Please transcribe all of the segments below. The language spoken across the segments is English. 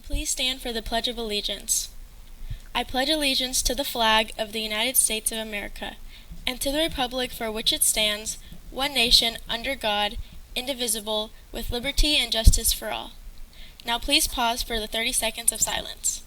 Please stand for the Pledge of Allegiance. I pledge allegiance to the flag of the United States of America, and to the republic for which it stands, one nation, under God, indivisible, with liberty and justice for all. Now please pause for the 30 seconds of silence.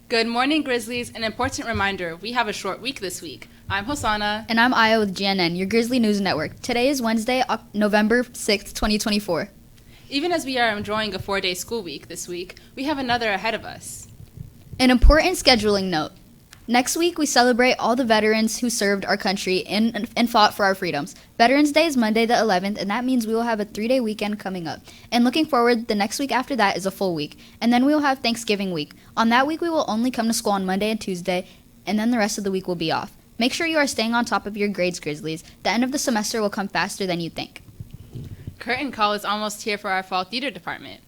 Good morning, Grizzlies. An important reminder, we have a short week this week. I'm Hosanna. And I'm Aya with GNN, your Grizzly News Network. Today is Wednesday, November 6th, 2024. Even as we are enjoying a 4-day school week this week, we have another ahead of us. An important scheduling note. Next week, we celebrate all the veterans who served our country and fought for our freedoms. Veterans Day is Monday the 11th, and that means we will have a 3-day weekend coming up. And looking forward, the next week after that is a full week. And then we will have Thanksgiving week. On that week, we will only come to school on Monday and Tuesday, and then the rest of the week will be off. Make sure you are staying on top of your grades, Grizzlies. The end of the semester will come faster than you think. Curtain Call is almost here for our fall theater department.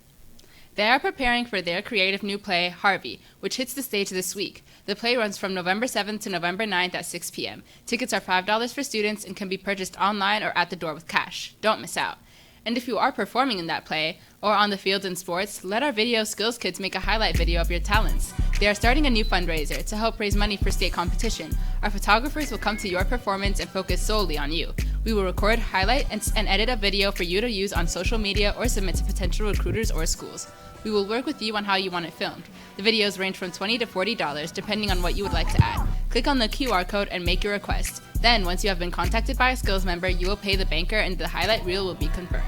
They are preparing for their creative new play, Harvey, which hits the stage this week. The play runs from November 7th to November 9th at 6 p.m. Tickets are $5 for students and can be purchased online or at the door with cash. Don't miss out. And if you are performing in that play or on the field in sports, let our video skills kids make a highlight video of your talents. They are starting a new fundraiser to help raise money for state competition. Our photographers will come to your performance and focus solely on you. We will record, highlight, and edit a video for you to use on social media or submit to potential recruiters or schools. We will work with you on how you want it filmed. The videos range from $20 to $40 depending on what you would like to add. Click on the QR code and make your request. Then, once you have been contacted by a skills member, you will pay the banker and the highlight reel will be confirmed.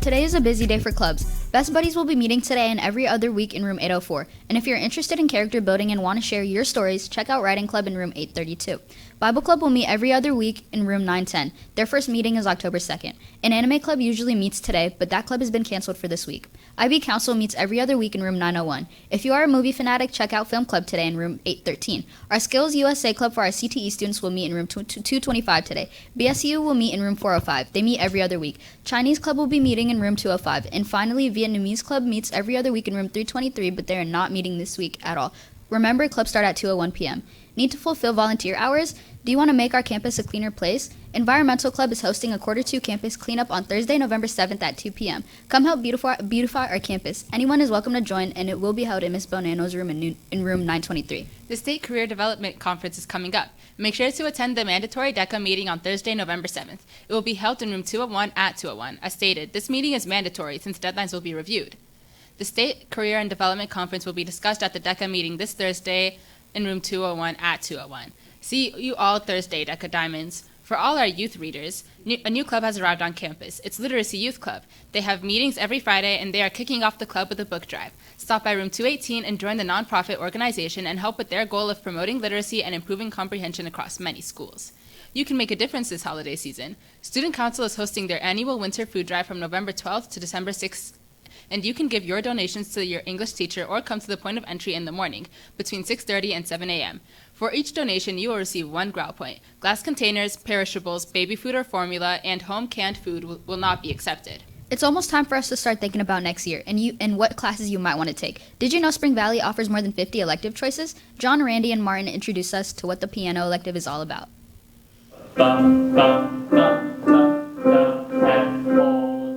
Today is a busy day for clubs. Best Buddies will be meeting today and every other week in room 804. And if you're interested in character building and want to share your stories, check out Writing Club in room 832. Bible Club will meet every other week in room 910. Their first meeting is October 2nd. An Anime Club usually meets today, but that club has been canceled for this week. IB Council meets every other week in room 901. If you are a movie fanatic, check out Film Club today in room 813. Our Skills USA Club for our CTE students will meet in room 225 today. BSU will meet in room 405. They meet every other week. Chinese Club will be meeting in room 205. And finally, Vietnamese Club meets every other week in room 323, but they are not meeting this week at all. Remember, clubs start at 2:01 p.m. Need to fulfill volunteer hours? Do you want to make our campus a cleaner place? Environmental Club is hosting a Quarter 2 campus cleanup on Thursday, November 7th at 2 p.m. Come help beautify our campus. Anyone is welcome to join, and it will be held in Ms. Bonanno's room in room 923. The State Career Development Conference is coming up. Make sure to attend the mandatory DECA meeting on Thursday, November 7th. It will be held in room 201 at 201. As stated, this meeting is mandatory since deadlines will be reviewed. The State Career and Development Conference will be discussed at the DECA meeting this Thursday in room 201 at 201. See you all Thursday, DECA Diamonds. For all our youth readers, a new club has arrived on campus. It's Literacy Youth Club. They have meetings every Friday, and they are kicking off the club with a book drive. Stop by room 218 and join the nonprofit organization and help with their goal of promoting literacy and improving comprehension across many schools. You can make a difference this holiday season. Student Council is hosting their annual winter food drive from November 12th to December 6th. And you can give your donations to your English teacher or come to the point of entry in the morning between 6:30 and 7 a.m. For each donation, you will receive 1 growl point. Glass containers, perishables, baby food or formula, and home canned food will not be accepted. It's almost time for us to start thinking about next year and what classes you might want to take. Did you know Spring Valley offers more than 50 elective choices? John, Randy, and Martin introduced us to what the piano elective is all about.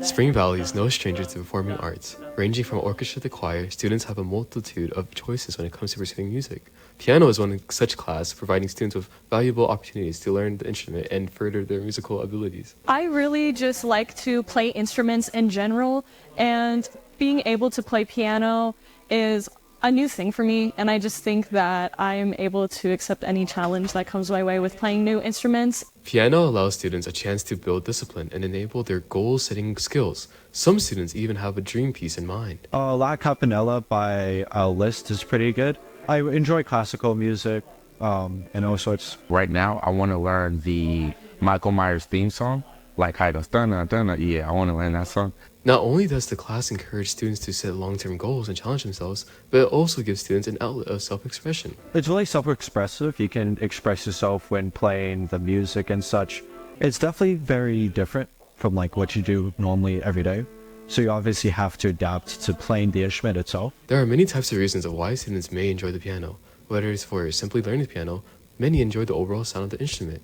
Spring Valley is no stranger to performing arts. Ranging from orchestra to choir, students have a multitude of choices when it comes to pursuing music. Piano is one such class, providing students with valuable opportunities to learn the instrument and further their musical abilities. I really just like to play instruments in general, and being able to play piano is a new thing for me, and I just think that I'm able to accept any challenge that comes my way with playing new instruments. Piano allows students a chance to build discipline and enable their goal-setting skills. Some students even have a dream piece in mind. La Campanella by Liszt is pretty good. I enjoy classical music and all sorts. Right now, I want to learn the Michael Myers theme song, like how it goes, dun dun dun. Yeah, I want to learn that song. Not only does the class encourage students to set long-term goals and challenge themselves, but it also gives students an outlet of self-expression. It's really self-expressive. You can express yourself when playing the music and such. It's definitely very different from like what you do normally every day. So you obviously have to adapt to playing the instrument itself. There are many types of reasons of why students may enjoy the piano. Whether it's for simply learning the piano, many enjoy the overall sound of the instrument.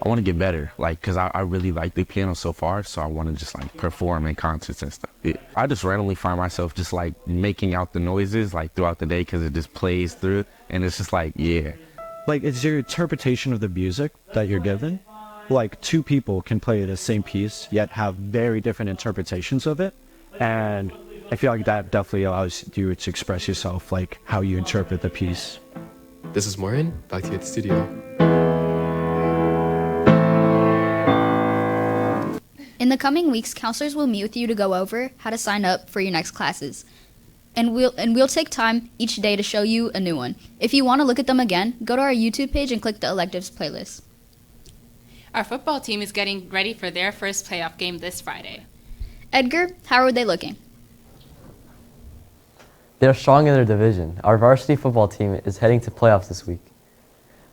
I want to get better, like, because I really like the piano so far, so I want to just, like, perform in concerts and stuff. I just randomly find myself just, like, making out the noises, like, throughout the day because it just plays through, and it's just like, yeah. Like, it's your interpretation of the music that you're given. Like, two people can play the same piece, yet have very different interpretations of it, and I feel like that definitely allows you to express yourself, like, how you interpret the piece. This is Morgan, back to you at the studio. In the coming weeks, counselors will meet with you to go over how to sign up for your next classes. And we'll take time each day to show you a new one. If you want to look at them again, go to our YouTube page and click the electives playlist. Our football team is getting ready for their first playoff game this Friday. Edgar, how are they looking? They're strong in their division. Our varsity football team is heading to playoffs this week.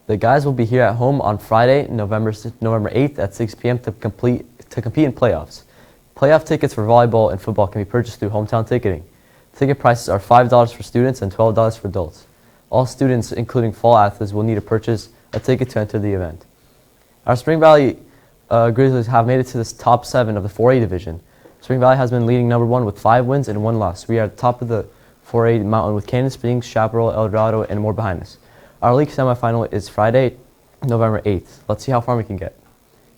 The guys will be here at home on Friday, November 8th at 6 p.m. to compete in playoffs. Playoff tickets for volleyball and football can be purchased through hometown ticketing. Ticket prices are $5 for students and $12 for adults. All students, including fall athletes, will need to purchase a ticket to enter the event. Our Spring Valley Grizzlies have made it to the top 7 of the 4A division. Spring Valley has been leading number 1 with 5 wins and 1 loss. We are at the top of the 4A mountain with Canyon Springs, Chaparral, El Dorado, and more behind us. Our league semifinal is Friday, November 8th. Let's see how far we can get.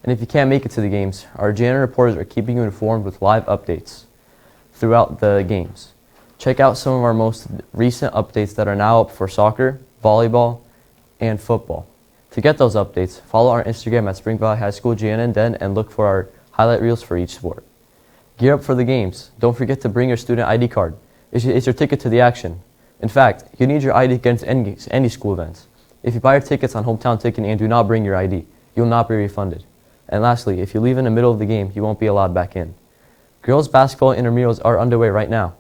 And if you can't make it to the games, our janitor reporters are keeping you informed with live updates throughout the games. Check out some of our most recent updates that are now up for soccer, volleyball, and football. To get those updates, follow our Instagram at Spring Valley High School GNN and look for our highlight reels for each sport. Gear up for the games. Don't forget to bring your student ID card. It's your ticket to the action. In fact, you need your ID against any school events. If you buy your tickets on hometown ticketing and do not bring your ID, you'll not be refunded. And lastly, if you leave in the middle of the game, you won't be allowed back in. Girls basketball intramurals are underway right now.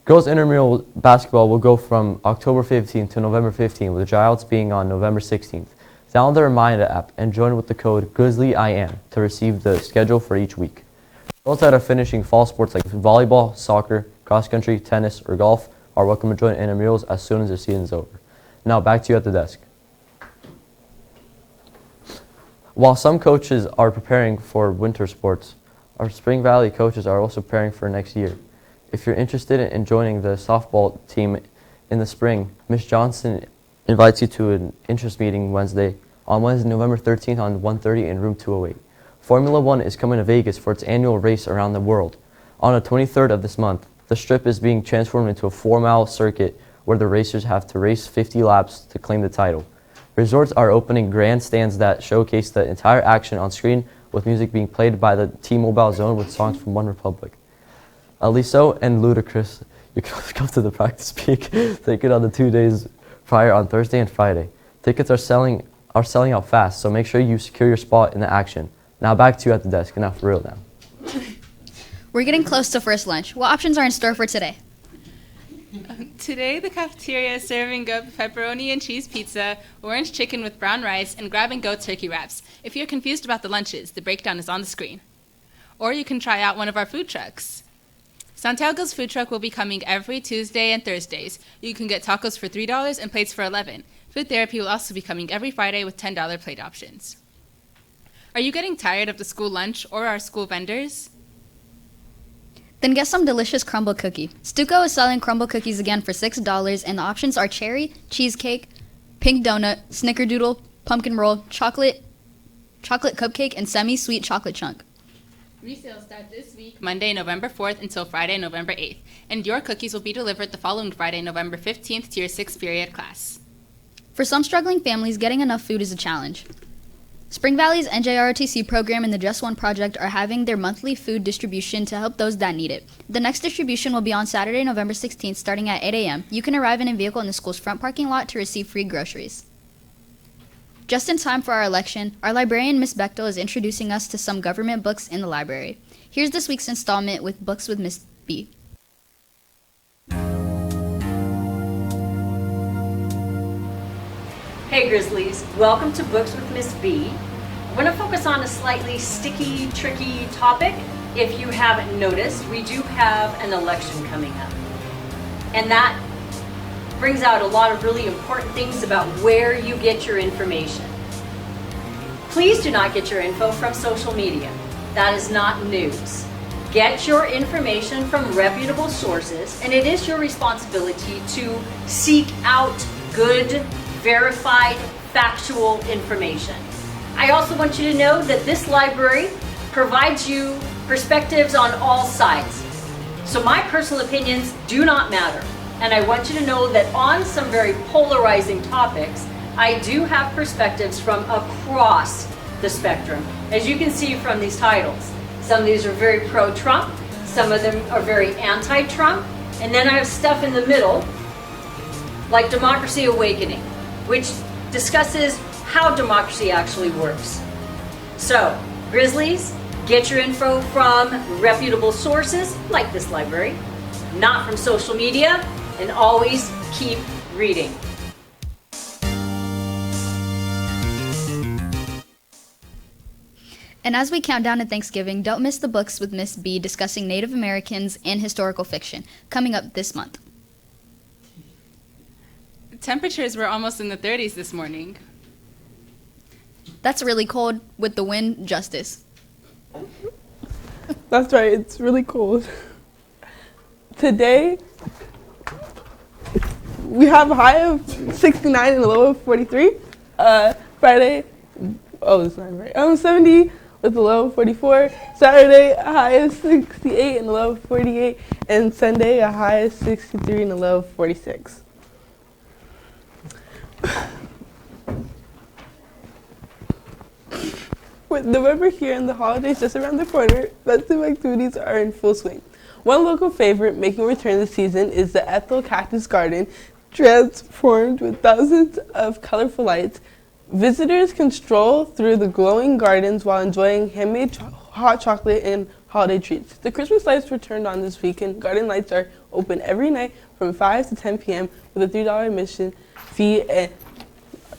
Girls intramural basketball will go from October 15th to November 15th, with the tryouts being on November 16th. Download the Reminder app and join with the code GrizzlyIM to receive the schedule for each week. Girls that are finishing fall sports like volleyball, soccer, cross country, tennis, or golf are welcome to join intramurals as soon as the season is over. Now back to you at the desk. While some coaches are preparing for winter sports, our Spring Valley coaches are also preparing for next year. If you're interested in joining the softball team in the spring, Ms. Johnson invites you to an interest meeting on Wednesday, November 13th on 1:30 in room 208. Formula One is coming to Vegas for its annual race around the world. On the 23rd of this month, the strip is being transformed into a 4-mile circuit where the racers have to race 50 laps to claim the title. Resorts are opening grandstands that showcase the entire action on screen, with music being played by the T-Mobile Zone with songs from One Republic. Aliso and Ludacris, you can come to the practice peak taken on the 2 days prior on Thursday and Friday. Tickets are selling out fast, so make sure you secure your spot in the action. Now back to you at the desk. Now for real now. We're getting close to first lunch. What options are in store for today? Today, the cafeteria is serving up pepperoni and cheese pizza, orange chicken with brown rice, and grab-and-go turkey wraps. If you're confused about the lunches, the breakdown is on the screen. Or you can try out one of our food trucks. Santiago's food truck will be coming every Tuesday and Thursdays. You can get tacos for $3 and plates for $11. Food therapy will also be coming every Friday with $10 plate options. Are you getting tired of the school lunch or our school vendors? Then get some delicious crumble cookie. Stuco is selling crumble cookies again for $6, and the options are cherry, cheesecake, pink donut, snickerdoodle, pumpkin roll, chocolate cupcake, and semi-sweet chocolate chunk. Resale start this week, Monday, November 4th until Friday, November 8th, and your cookies will be delivered the following Friday, November 15th to your 6th period class. For some struggling families, getting enough food is a challenge. Spring Valley's NJROTC program and the Just One Project are having their monthly food distribution to help those that need it. The next distribution will be on Saturday, November 16th, starting at 8 a.m. You can arrive in a vehicle in the school's front parking lot to receive free groceries. Just in time for our election, our librarian, Miss Bechtel, is introducing us to some government books in the library. Here's this week's installment with Books with Miss B. Hey Grizzlies, welcome to Books with Miss B. I'm going to focus on a slightly sticky, tricky topic. If you haven't noticed, we do have an election coming up. And that brings out a lot of really important things about where you get your information. Please do not get your info from social media. That is not news. Get your information from reputable sources, and it is your responsibility to seek out good, verified, factual information. I also want you to know that this library provides you perspectives on all sides. So my personal opinions do not matter. And I want you to know that on some very polarizing topics, I do have perspectives from across the spectrum. As you can see from these titles, some of these are very pro-Trump, some of them are very anti-Trump, and then I have stuff in the middle, like Democracy Awakening, which discusses how democracy actually works. So, Grizzlies, get your info from reputable sources, like this library, not from social media, and always keep reading. And as we count down to Thanksgiving, don't miss the Books with Miss B discussing Native Americans and historical fiction, coming up this month. Temperatures were almost in the 30s this morning. That's really cold with the wind, Justice. That's right, it's really cold. Today, we have a high of 69 and a low of 43. Friday, that's not right. 70 with a low of 44. Saturday, a high of 68 and a low of 48. And Sunday, a high of 63 and a low of 46. With November here and the holidays just around the corner, festive activities are in full swing. One local favorite making a return this season is the Ethel Cactus Garden, transformed with thousands of colorful lights. Visitors can stroll through the glowing gardens while enjoying handmade hot chocolate and holiday treats. The Christmas lights were turned on this weekend. Garden lights are open every night from 5 to 10 p.m. with a $3 admission fee. And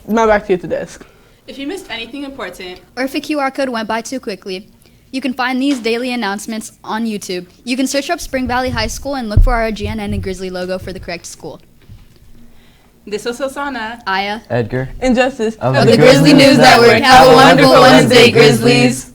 now back to you at the desk. If you missed anything important, Or if a QR code went by too quickly, you can find these daily announcements on YouTube. You can search up Spring Valley High School and look for our GNN and Grizzly logo for the correct school. this was Hosanna. Aya. Edgar. Injustice Of Of the Grizzly News Network. Have a wonderful Wednesday, Grizzlies.